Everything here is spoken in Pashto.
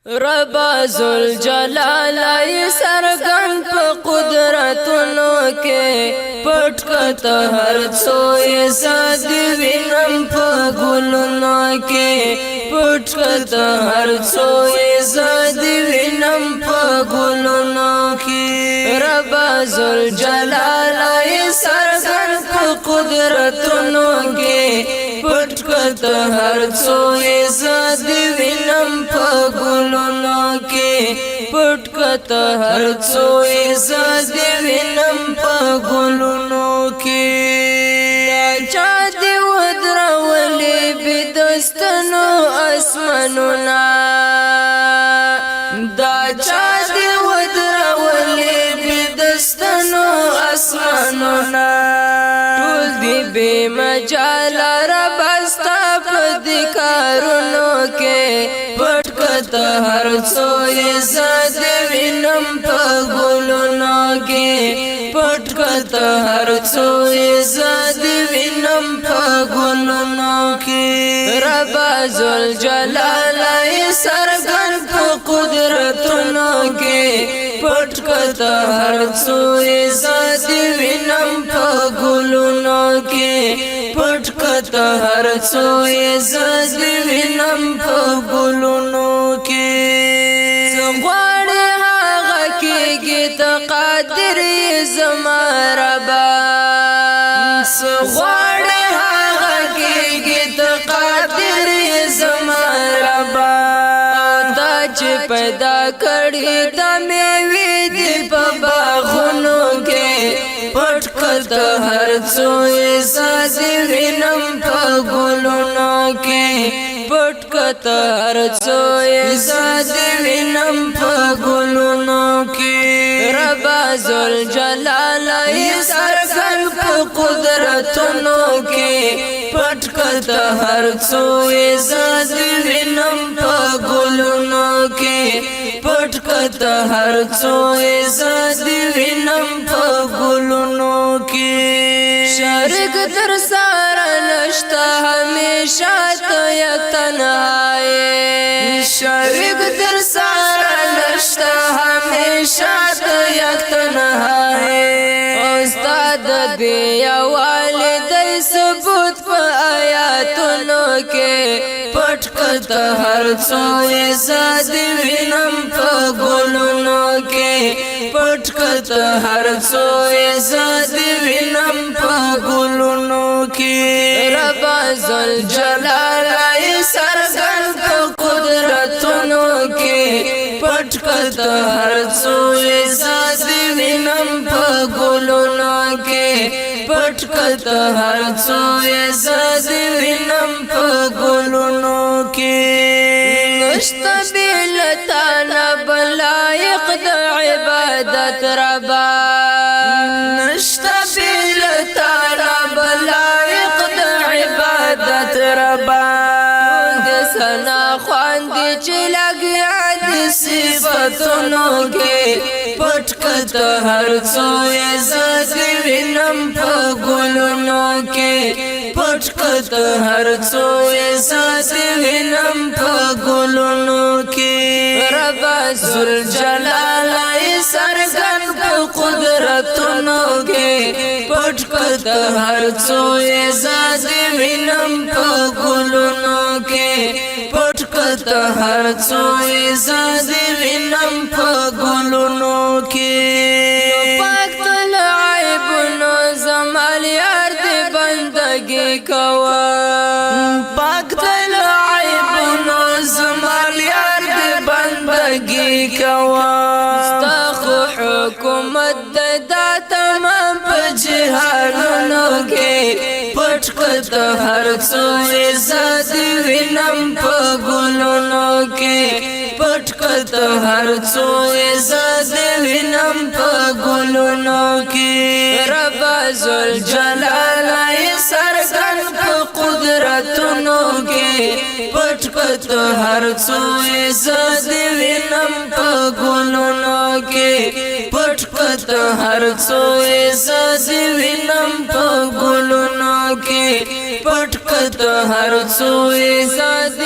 رب ذل جلال ای سرګن په قدرتونو کې پټ کته هر څوې زاد وینم په ګلونو کې پټ کته هر څوې زاد وینم په ګلونو کې رب ذل جلال ای سرګن په قدرتونو کې پټ کته هر څوې زاد وینم په ګلونو کې پټ کته هر څوې زاد وینم په ګلونو کې چا دې ودرولې بدستنو اسمنونه دا چا دې ودرولې بدستنو اسمنونه ټول دې بے مجال رب استا په کارونو کې پټ کته هر څوې زاد وینم په ګلونو کې پټ کته هر څوې زاد وینم په ګلونو کې رب ذل جلال ای سرګن په قدرتونو کې پټ کته هر څوې زاد وینم په ګلونو کې پټ کته هر څوې زاد وینم په ګلونو کې غواړې هغه کېږي ته قادر زما ربا غواړې هغه کېږي ته قادر زما ربا دا چې پیدا کړې د میوې دې په باغونو کې پټ کته هر څوې زاد وینم په ګلونو کې پټ کته هر څوې زاد وینم په ګلونو کې رب ذل جلال ای سرګن په قدرتونو کې پټ کته هر څوې زاد وینم په ګلونو کې پټ کته هر څوې زاد وینم په ګلونو کې شریک در سره نشته همیشه ته یک تنهایی شریک در سره نشته همیشه ته یک تنهایی استاد دې والدې ثبوت په آیاتونو کې پټ کته هر څوې زاد وینم په ګلونو کې پټ کته هر څوې زاد وینم په ګلونو کې رب ذل جلال ای سرګن په قدرتونو کې پټ کته هر څوې زاد وینم په ګلونو کې پټ کته هر څوې زاد وینم په ګلونو کې نشته بلتا نه بلایق د عبادت ربا نشته بلتا نه بلایق د عبادت ربا د سنا خواندې چې لګیا دي صفتونو کې پټ کته هر څوې زاد وینم په ګلونو کې پټ کته هر څوې زاد وینم په ګلونو کې رب ذل جلال ای سرګن په قدرتونو کې پټ کته هر څوې زاد وینم په ګلونو کې پټ کته هر څوې زاد وینم په ګلونو کې پاک تل عیبونو زمال یار دې بندګي کوا پاک تل عیبونو زمال یار دې بندګي کوا استخو حکومت دا تمام په جهانونو کې پټ کته هر څوې زاد وینم په ګلونو کې پټ کته هر څوې زاد وینم په ګلونو کې رب ذل جلال ای سرګن په قدرتونو کې پټ کته هر څوې زاد وینم په ګلونو کې پټ کته هر څوې زاد وینم په ګلونو کې پټ کته هر څوې زاد